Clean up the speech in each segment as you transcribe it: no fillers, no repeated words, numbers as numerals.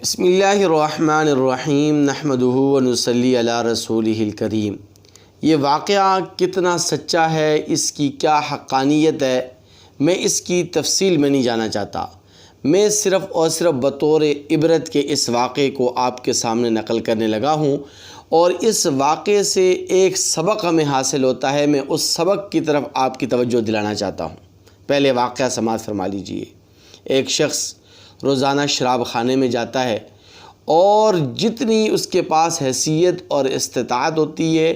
بسم اللہ الرحمن الرحیم نحمدہ ونصلی علی رسولہ الکریم۔ یہ واقعہ کتنا سچا ہے، اس کی کیا حقانیت ہے، میں اس کی تفصیل میں نہیں جانا چاہتا۔ میں صرف اور صرف بطور عبرت کے اس واقعے کو آپ کے سامنے نقل کرنے لگا ہوں، اور اس واقعے سے ایک سبق ہمیں حاصل ہوتا ہے۔ میں اس سبق کی طرف آپ کی توجہ دلانا چاہتا ہوں۔ پہلے واقعہ سماعت فرما لیجئے۔ ایک شخص روزانہ شراب خانے میں جاتا ہے، اور جتنی اس کے پاس حیثیت اور استطاعت ہوتی ہے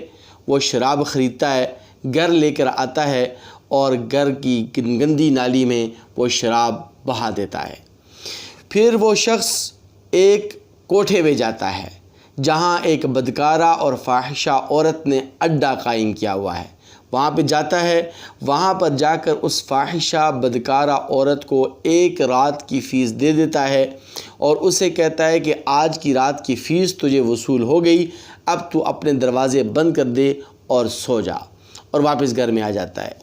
وہ شراب خریدتا ہے، گھر لے کر آتا ہے، اور گھر کی گندی نالی میں وہ شراب بہا دیتا ہے۔ پھر وہ شخص ایک کوٹھے میں جاتا ہے جہاں ایک بدکارہ اور فاحشہ عورت نے اڈا قائم کیا ہوا ہے۔ وہاں پہ جاتا ہے، وہاں پر جا کر اس فاحشہ بدکارہ عورت کو ایک رات کی فیس دے دیتا ہے، اور اسے کہتا ہے کہ آج کی رات کی فیس تجھے وصول ہو گئی، اب تو اپنے دروازے بند کر دے اور سو جا، اور واپس گھر میں آ جاتا ہے۔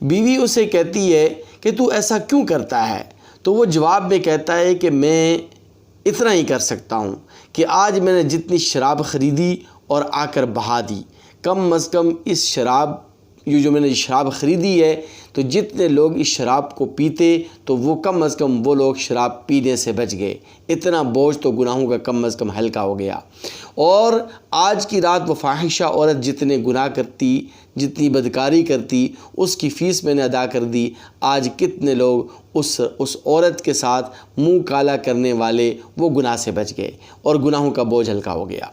بیوی اسے کہتی ہے کہ تو ایسا کیوں کرتا ہے؟ تو وہ جواب میں کہتا ہے کہ میں اتنا ہی کر سکتا ہوں کہ آج میں نے جتنی شراب خریدی اور آ کر بہا دی، کم از کم اس شراب جو میں نے شراب خریدی ہے، تو جتنے لوگ اس شراب کو پیتے تو وہ کم از کم وہ لوگ شراب پینے سے بچ گئے، اتنا بوجھ تو گناہوں کا کم از کم ہلکا ہو گیا۔ اور آج کی رات وہ فاحشہ عورت جتنے گناہ کرتی، جتنی بدکاری کرتی، اس کی فیس میں نے ادا کر دی۔ آج کتنے لوگ اس عورت کے ساتھ منہ کالا کرنے والے وہ گناہ سے بچ گئے، اور گناہوں کا بوجھ ہلکا ہو گیا۔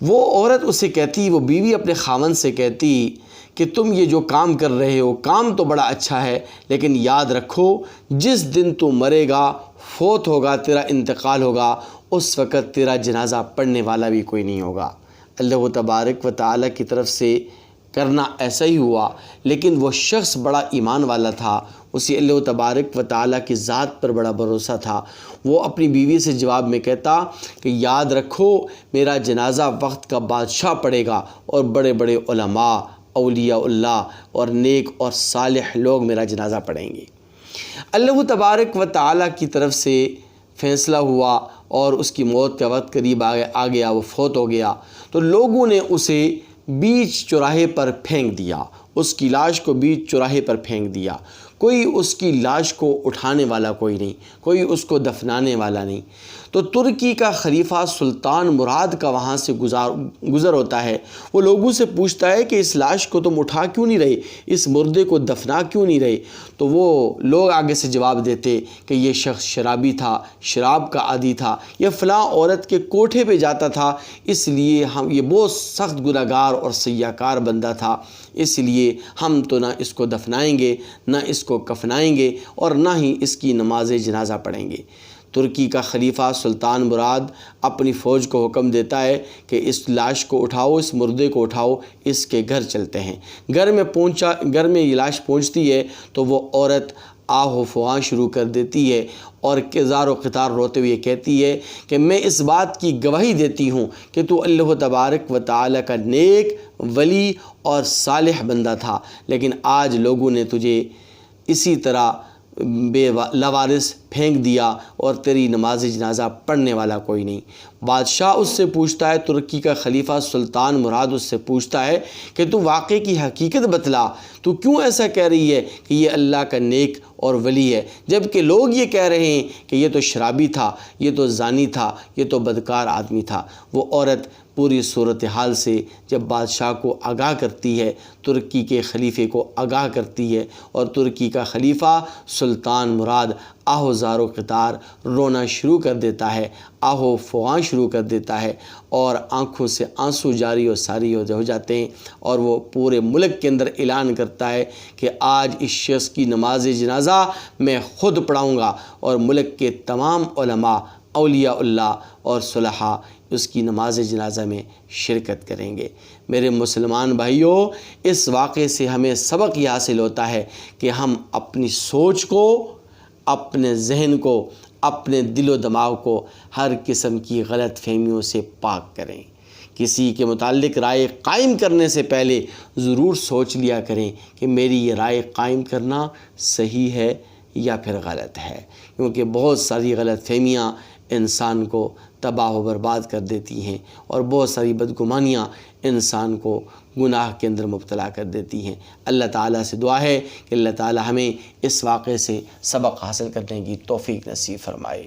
وہ عورت اسے کہتی، وہ بیوی اپنے خاوند سے کہتی کہ تم یہ جو کام کر رہے ہو، کام تو بڑا اچھا ہے، لیکن یاد رکھو جس دن تو مرے گا، فوت ہوگا، تیرا انتقال ہوگا، اس وقت تیرا جنازہ پڑھنے والا بھی کوئی نہیں ہوگا۔ اللہ تبارک و تعالیٰ کی طرف سے کرنا ایسا ہی ہوا، لیکن وہ شخص بڑا ایمان والا تھا، اسے اللہ تبارک و تعالیٰ کی ذات پر بڑا بھروسہ تھا۔ وہ اپنی بیوی سے جواب میں کہتا کہ یاد رکھو میرا جنازہ وقت کا بادشاہ پڑھے گا، اور بڑے بڑے علماء، اولیاء اللہ اور نیک اور صالح لوگ میرا جنازہ پڑھیں گے۔ اللہ تبارک و تعالیٰ کی طرف سے فیصلہ ہوا، اور اس کی موت کا وقت قریب آ گیا، وہ فوت ہو گیا۔ تو لوگوں نے اسے بیچ چوراہے پر پھینک دیا، اس کی لاش کو بیچ چوراہے پر پھینک دیا۔ کوئی اس کی لاش کو اٹھانے والا کوئی نہیں، کوئی اس کو دفنانے والا نہیں۔ تو ترکی کا خلیفہ سلطان مراد کا وہاں سے گزر ہوتا ہے۔ وہ لوگوں سے پوچھتا ہے کہ اس لاش کو تم اٹھا کیوں نہیں رہے، اس مردے کو دفنا کیوں نہیں رہے؟ تو وہ لوگ آگے سے جواب دیتے کہ یہ شخص شرابی تھا، شراب کا عادی تھا، یہ فلاں عورت کے کوٹھے پہ جاتا تھا، اس لیے یہ بہت سخت گنہگار اور سیاہکار بندہ تھا، اس لیے ہم تو نہ اس کو دفنائیں گے، نہ اس کو کفنائیں گے، اور نہ ہی اس کی نماز جنازہ پڑھیں گے۔ ترکی کا خلیفہ سلطان مراد اپنی فوج کو حکم دیتا ہے کہ اس لاش کو اٹھاؤ، اس مردے کو اٹھاؤ، اس کے گھر چلتے ہیں۔ گھر میں یہ لاش پہنچتی ہے تو وہ عورت آہ و فغاں شروع کر دیتی ہے، اور کزار و قطار روتے ہوئے کہتی ہے کہ میں اس بات کی گواہی دیتی ہوں کہ تو اللہ تبارک و تعالیٰ کا نیک، ولی اور صالح بندہ تھا، لیکن آج لوگوں نے تجھے اسی طرح بے لوارث پھینک دیا، اور تیری نماز جنازہ پڑھنے والا کوئی نہیں۔ بادشاہ اس سے پوچھتا ہے، ترکی کا خلیفہ سلطان مراد اس سے پوچھتا ہے کہ تو واقعے کی حقیقت بتلا، تو کیوں ایسا کہہ رہی ہے کہ یہ اللہ کا نیک اور ولی ہے، جبکہ لوگ یہ کہہ رہے ہیں کہ یہ تو شرابی تھا، یہ تو زانی تھا، یہ تو بدکار آدمی تھا۔ وہ عورت پوری صورتحال سے جب بادشاہ کو آگاہ کرتی ہے، ترکی کے خلیفے کو آگاہ کرتی ہے، اور ترکی کا خلیفہ سلطان مراد آہ زار و قطار رونا شروع کر دیتا ہے، آہ و فغاں شروع کر دیتا ہے، اور آنکھوں سے آنسو جاری و ساری ہو جاتے ہیں، اور وہ پورے ملک کے اندر اعلان کرتا ہے کہ آج اس شخص کی نماز جنازہ میں خود پڑھاؤں گا، اور ملک کے تمام علماء، اولیاء اللہ اور صلحاء اس کی نماز جنازہ میں شرکت کریں گے۔ میرے مسلمان بھائیوں، اس واقعے سے ہمیں سبق یہ حاصل ہوتا ہے کہ ہم اپنی سوچ کو، اپنے ذہن کو، اپنے دل و دماغ کو ہر قسم کی غلط فہمیوں سے پاک کریں۔ کسی کے متعلق رائے قائم کرنے سے پہلے ضرور سوچ لیا کریں کہ میری یہ رائے قائم کرنا صحیح ہے یا پھر غلط ہے، کیونکہ بہت ساری غلط فہمیاں انسان کو تباہ و برباد کر دیتی ہیں، اور بہت ساری بدگمانیاں انسان کو گناہ کے اندر مبتلا کر دیتی ہیں۔ اللہ تعالیٰ سے دعا ہے کہ اللہ تعالیٰ ہمیں اس واقعے سے سبق حاصل کرنے کی توفیق نصیب فرمائے۔